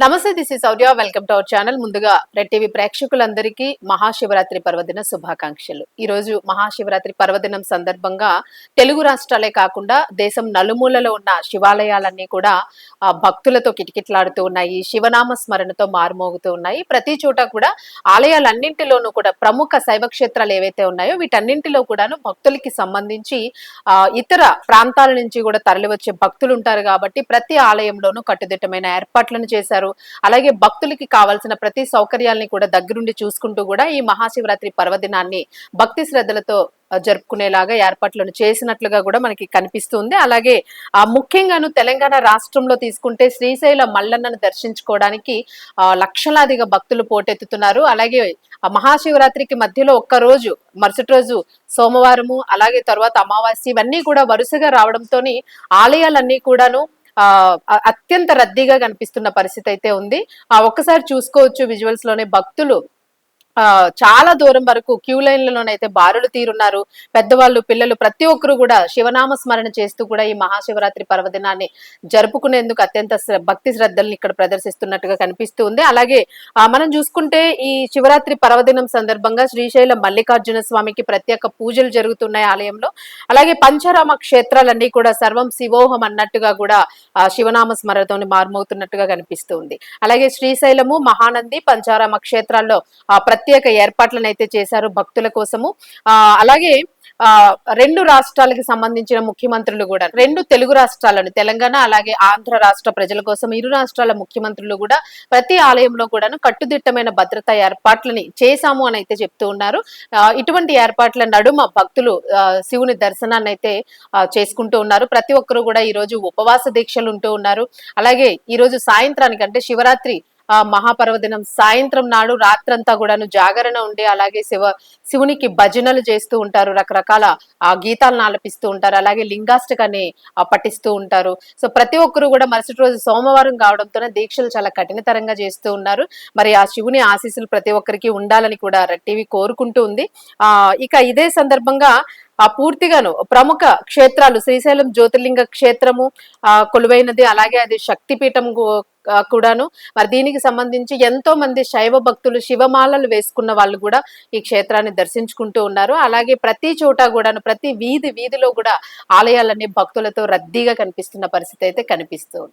నమస్తే, this is Sourya. Welcome to our channel. ముందుగా Red TV ప్రేక్షకులందరికీ మహాశివరాత్రి పర్వదిన శుభాకాంక్షలు. ఈ రోజు మహాశివరాత్రి పర్వదినం సందర్భంగా తెలుగు రాష్ట్రాలే కాకుండా దేశం నలుమూలలో ఉన్న శివాలయాలన్నీ కూడా భక్తులతో కిటకిటలాడుతూ ఉన్నాయి. శివనామ స్మరణతో మారుమోగుతూ ఉన్నాయి. ప్రతి చోట కూడా ఆలయాలన్నింటిలోనూ కూడా ప్రముఖ శైవ క్షేత్రాలు ఏవైతే ఉన్నాయో వీటన్నింటిలో కూడాను భక్తులకి సంబంధించి ఇతర ప్రాంతాల నుంచి కూడా తరలివచ్చే భక్తులు ఉంటారు కాబట్టి ప్రతి ఆలయంలోనూ కట్టుదిట్టమైన ఏర్పాట్లను చేశారు. అలాగే భక్తులకి కావాల్సిన ప్రతి సౌకర్యాలని కూడా దగ్గరుండి చూసుకుంటూ కూడా ఈ మహాశివరాత్రి పర్వదినాన్ని భక్తి శ్రద్ధలతో జరుపుకునేలాగా ఏర్పాట్లను చేసినట్లుగా కూడా మనకి కనిపిస్తుంది. అలాగే ముఖ్యంగాను తెలంగాణ రాష్ట్రంలో తీసుకుంటే శ్రీశైల మల్లన్నను దర్శించుకోవడానికి లక్షలాదిగా భక్తులు పోటెత్తుతున్నారు. అలాగే మహాశివరాత్రికి మధ్యలో ఒక్క రోజు మరుసటి రోజు సోమవారము అలాగే తర్వాత అమావాస్య ఇవన్నీ కూడా వరుసగా రావడంతో ఆలయాలన్నీ కూడాను అత్యంత రద్దీగా కనిపిస్తున్న పరిస్థితి అయితే ఉంది. ఒక్కసారి చూసుకోవచ్చు విజువల్స్ లోనే భక్తులు చాలా దూరం వరకు క్యూ లైన్లలోనైతే బారులు తీరున్నారు. పెద్దవాళ్ళు పిల్లలు ప్రతి ఒక్కరు కూడా శివనామ స్మరణ చేస్తూ కూడా ఈ మహాశివరాత్రి పర్వదినాన్ని జరుపుకునేందుకు అత్యంత భక్తి శ్రద్ధల్ని ఇక్కడ ప్రదర్శిస్తున్నట్టుగా కనిపిస్తుంది. అలాగే మనం చూసుకుంటే ఈ శివరాత్రి పర్వదినం సందర్భంగా శ్రీశైలం మల్లికార్జున స్వామికి ప్రత్యేక పూజలు జరుగుతున్నాయి ఆలయంలో. అలాగే పంచరామ క్షేత్రాలన్నీ కూడా సర్వం శివోహం అన్నట్టుగా కూడా శివనామ స్మరణతో మారుమవుతున్నట్టుగా కనిపిస్తుంది. అలాగే శ్రీశైలము మహానంది పంచారామ క్షేత్రాల్లో ప్రత్యేక ఏర్పాట్లను అయితే చేశారు భక్తుల కోసము. అలాగే రెండు రాష్ట్రాలకు సంబంధించిన ముఖ్యమంత్రులు కూడా రెండు తెలుగు రాష్ట్రాలను తెలంగాణ అలాగే ఆంధ్ర రాష్ట్ర ప్రజల కోసం ఇరు రాష్ట్రాల ముఖ్యమంత్రులు కూడా ప్రతి ఆలయంలో కూడాను కట్టుదిట్టమైన భద్రతా ఏర్పాట్లని చేశాము అని అయితే చెప్తూ ఉన్నారు. ఇటువంటి ఏర్పాట్ల నడుమ భక్తులు శివుని దర్శనాన్ని అయితే చేసుకుంటూ ఉన్నారు. ప్రతి ఒక్కరు కూడా ఈ రోజు ఉపవాస దీక్షలు ఉంటూ ఉన్నారు. అలాగే ఈ రోజు సాయంత్రానికి అంటే శివరాత్రి మహాపర్వదినం సాయంత్రం నాడు రాత్రంతా కూడాను జాగరణ ఉండి అలాగే శివునికి భజనలు చేస్తూ ఉంటారు. రకరకాల గీతాలను ఆలపిస్తూ ఉంటారు. అలాగే లింగాష్టకాన్ని పఠిస్తూ ఉంటారు. సో ప్రతి ఒక్కరు కూడా మరుసటి రోజు సోమవారం కావడంతోనే దీక్షలు చాలా కఠినతరంగా చేస్తూ ఉన్నారు. మరి ఆ శివుని ఆశీస్సులు ప్రతి ఒక్కరికి ఉండాలని కూడా రెడ్ టీవీ కోరుకుంటూ ఉంది. ఇక ఇదే సందర్భంగా పూర్తిగాను ప్రముఖ క్షేత్రాలు శ్రీశైలం జ్యోతిర్లింగ క్షేత్రము కొలువైనది. అలాగే అది శక్తిపీఠం కూడాను. మరి దీనికి సంబంధించి ఎంతో మంది శైవ భక్తులు శివమాలలు వేసుకున్న వాళ్ళు కూడా ఈ క్షేత్రాన్ని దర్శించుకుంటూ ఉన్నారు. అలాగే ప్రతి చోట కూడాను ప్రతి వీధిలో కూడా ఆలయాలన్నీ భక్తులతో రద్దీగా కనిపిస్తున్న పరిస్థితి అయితే కనిపిస్తుంది.